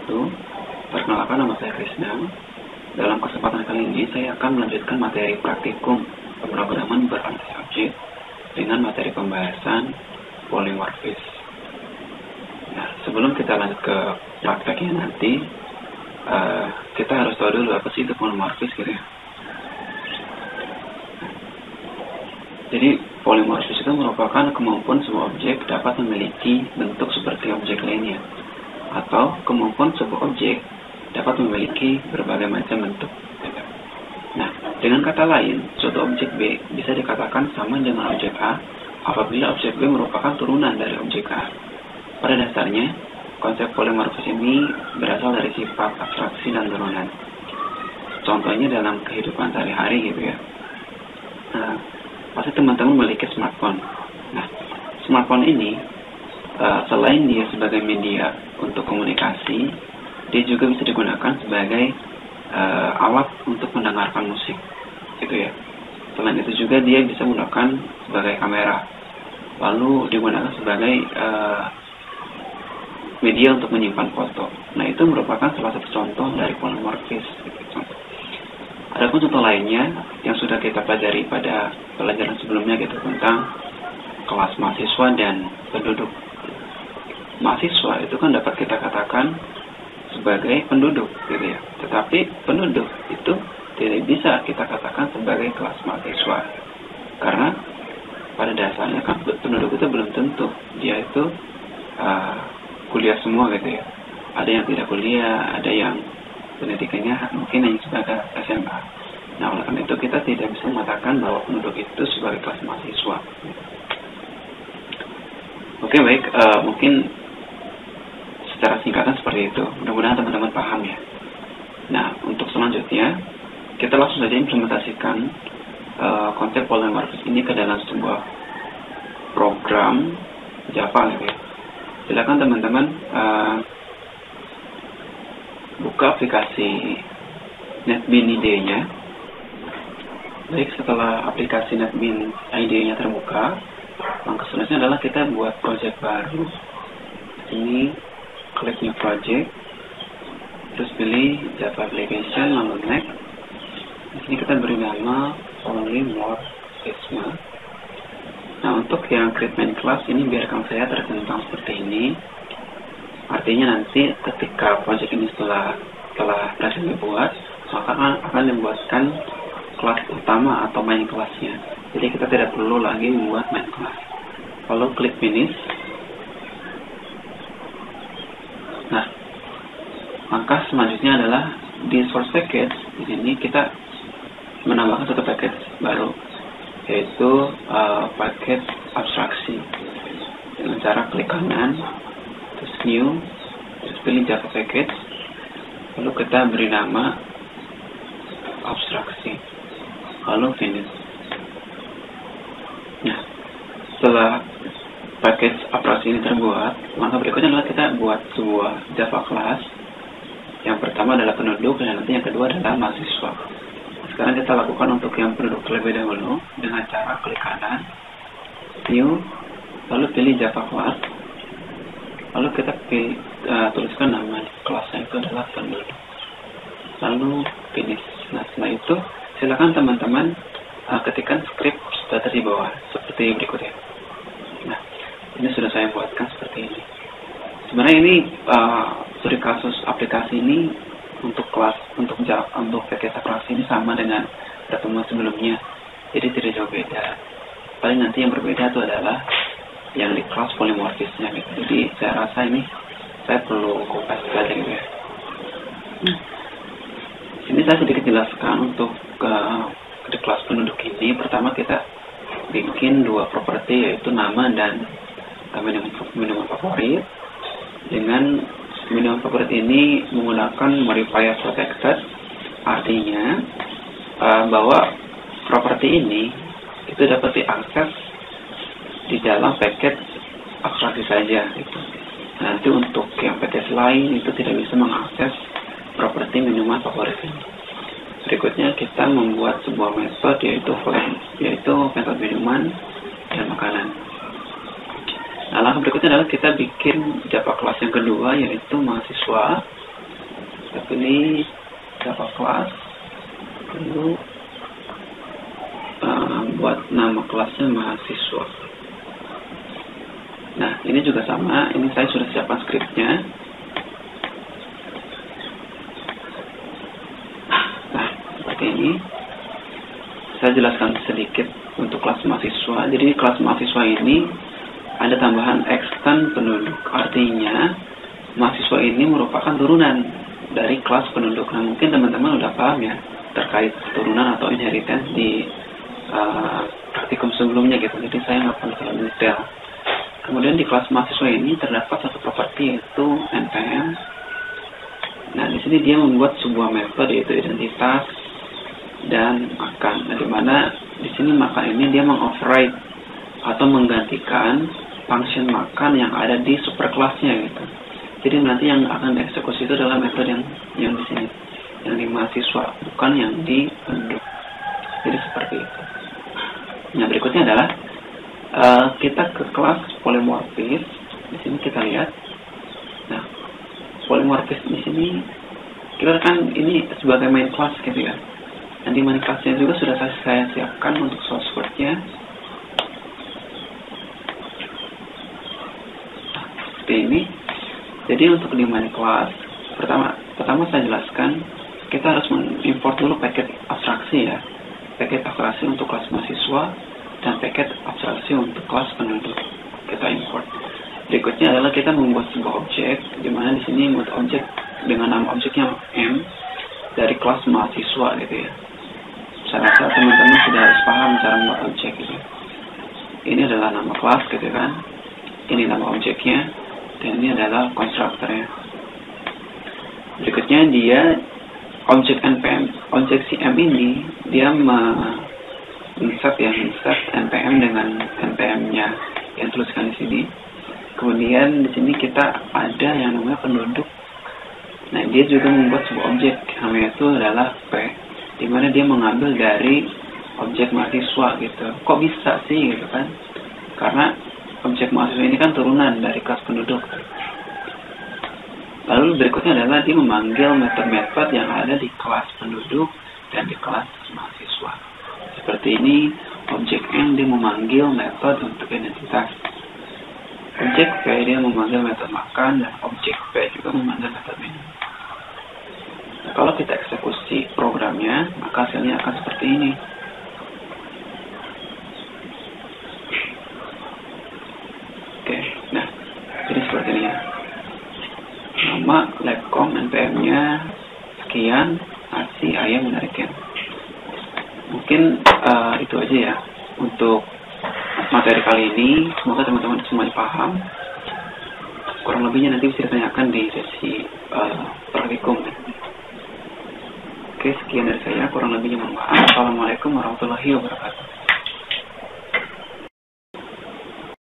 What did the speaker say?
wabarakatuh. Perkenalkan, nama saya Krisna. Dalam kesempatan kali ini saya akan melanjutkan materi praktikum pemrograman berorientasi objek dengan materi pembahasan polimorfis. Nah, sebelum kita lanjut ke prakteknya nanti, kita harus tahu dulu apa sih itu polimorfis gitu ya. Jadi polimorfis itu merupakan kemampuan sebuah objek dapat memiliki bentuk seperti objek lainnya, atau kemampuan sebuah objek dapat memiliki berbagai macam bentuk. Nah, dengan kata lain, suatu objek B bisa dikatakan sama dengan objek A apabila objek B merupakan turunan dari objek A. Pada dasarnya, konsep polimorfis ini berasal dari sifat abstraksi dan turunan. Contohnya dalam kehidupan sehari-hari gitu ya. Nah, pasti teman-teman memiliki smartphone. Nah, smartphone ini selain dia sebagai media untuk komunikasi, dia juga bisa digunakan sebagai alat untuk mendengarkan musik, gitu ya. Selain itu juga dia bisa menggunakan sebagai kamera, lalu digunakan sebagai media untuk menyimpan foto. Nah, itu merupakan salah satu contoh dari polimorfis. Adapun contoh lainnya yang sudah kita pelajari pada pelajaran sebelumnya gitu tentang kelas mahasiswa dan penduduk. Mahasiswa itu kan dapat kita katakan sebagai penduduk gitu ya. Tetapi penduduk itu tidak bisa kita katakan sebagai kelas mahasiswa. Karena pada dasarnya kan penduduk itu belum tentu dia itu kuliah semua gitu ya. Ada yang tidak kuliah, ada yang pendidikannya mungkin hanya sebagai SMA. Nah, oleh karena itu kita tidak bisa mengatakan bahwa penduduk itu sebagai kelas mahasiswa. Oke, baik. Mungkin secara singkatan seperti itu. Mudah-mudahan teman-teman paham ya. Nah, untuk selanjutnya kita langsung saja implementasikan konsep polimorfis ini ke dalam sebuah program Java gitu ya. Silakan teman-teman buka aplikasi NetBeans IDE-nya. Baik, setelah aplikasi NetBeans IDE-nya terbuka, langkah selanjutnya adalah kita buat project baru. Ini klik new project, terus pilih Java application, lalu next. Di sini kita beri nama polimorfisme. Nah, untuk yang create main class ini biarkan saya tertentang seperti ini. Artinya nanti ketika project ini setelah berhasil dibuat, maka akan membuatkan kelas utama atau main kelasnya. Jadi kita tidak perlu lagi membuat main kelas. Lalu klik finish. Nah, langkah selanjutnya adalah di source package. Di sini kita menambahkan satu package baru, yaitu paket abstraksi. Dengan cara klik kanan, terus new, terus pilih Java package, lalu kita beri nama abstraksi, lalu finish. Nah, setelah package abstraksi ini terbuat, langkah berikutnya adalah kita buat sebuah Java class. Yang pertama adalah penduduk, dan nanti yang kedua adalah mahasiswa. Sekarang kita lakukan untuk yang penduduk terlebih dahulu dengan cara klik kanan, new, lalu pilih Java class, lalu kita tuliskan nama kelasnya itu adalah penduduk, lalu finish. Nah, setelah itu silakan teman-teman ketikkan script starter di bawah seperti berikutnya. Nah, ini sudah saya buatkan seperti ini. Sebenarnya ini studi kasus aplikasi ini untuk kelas untuk paket abstraksi ini sama dengan pertemuan sebelumnya, jadi tidak jauh beda. Paling nanti yang berbeda itu adalah yang di kelas polimorfisnya gitu. Jadi saya rasa ini saya perlu kupas saja gitu ya. Ini saya sedikit jelaskan untuk di kelas penduduk ini. Pertama kita bikin dua properti, yaitu nama dan minimum favorit. Dengan minimum favorit ini menggunakan modifier protected, artinya bahwa properti ini itu dapat diakses di dalam paket abstraksi saja gitu. Nanti untuk yang paket lain itu tidak bisa mengakses properti minuman favorit ini. Berikutnya kita membuat sebuah metode yaitu metode minuman dan makanan. Nah, langkah berikutnya adalah kita bikin Java kelas yang kedua, yaitu mahasiswa. Kita pilih Java class, lalu buat nama kelasnya mahasiswa. Nah, ini juga sama, ini saya sudah siapkan skripnya. Nah, seperti ini. Saya jelaskan sedikit untuk kelas mahasiswa. Jadi kelas mahasiswa ini ada tambahan extend penduduk. Artinya mahasiswa ini merupakan turunan dari kelas penduduk. Nah, mungkin teman-teman udah paham ya terkait turunan atau inheritance di praktikum sebelumnya gitu. Jadi saya nggak perlu terlalu detail. Kemudian di kelas mahasiswa ini terdapat satu properti yaitu npm. Nah, di sini dia membuat sebuah metode yaitu identitas dan makan. Nah, dimana di sini makan ini dia mengoverride atau menggantikan function makan yang ada di superclassnya gitu. Jadi nanti yang akan dieksekusi itu adalah metode yang di sini, yang di mahasiswa, bukan yang di penduduk. Jadi seperti itu. Nah, berikutnya adalah kita ke kelas polymorphis. Di sini kita lihat. Nah, polymorphis di sini kita kan ini sebagai main class gitu ya. Dan di main class-nya juga sudah saya siapkan untuk source code-nya. Seperti ini. Jadi untuk di main class, pertama saya jelaskan, kita harus mengimport dulu paket abstraksi ya. Paket abstraksi untuk kelas mahasiswa dan paket abstraksi untuk kelas penduduk. Kita import. Berikutnya adalah kita membuat sebuah objek, di mana di sini membuat objek dengan nama objeknya M dari kelas mahasiswa gitu ya. Saya rasa teman-teman sudah harus paham cara membuat objek gitu. Ini adalah nama kelas gitu kan. Ini nama objeknya. Dan ini adalah konstruktornya. Berikutnya dia objek npm. Objek si M ini dia insert npm dengan npm-nya yang tuliskan di sini. Kemudian di sini kita ada yang namanya penduduk. Nah, dia juga membuat sebuah objek namanya itu adalah P, di mana dia mengambil dari objek mahasiswa gitu. Kok bisa sih gitu kan? Karena objek mahasiswa ini kan turunan dari kelas penduduk. Lalu berikutnya adalah dia memanggil metode-metode yang ada di kelas penduduk dan di kelas mahasiswa. Seperti ini, objek N dia memanggil metode untuk identitas. Objek P dia memanggil metode makan, dan objek P juga memanggil metode minum. Nah, kalau kita eksekusi programnya, maka hasilnya akan seperti ini. Oke, nah, jadi seperti ini ya. Nama labcom npm-nya sekian, nasi, ayam, dan ikan. Mungkin itu aja ya untuk materi kali ini. Semoga teman-teman semuanya paham. Kurang lebihnya nanti bisa ditanyakan di sesi praktikum. Oke, sekian dari saya. Kurang lebihnya mohon maaf. Assalamualaikum warahmatullahi wabarakatuh.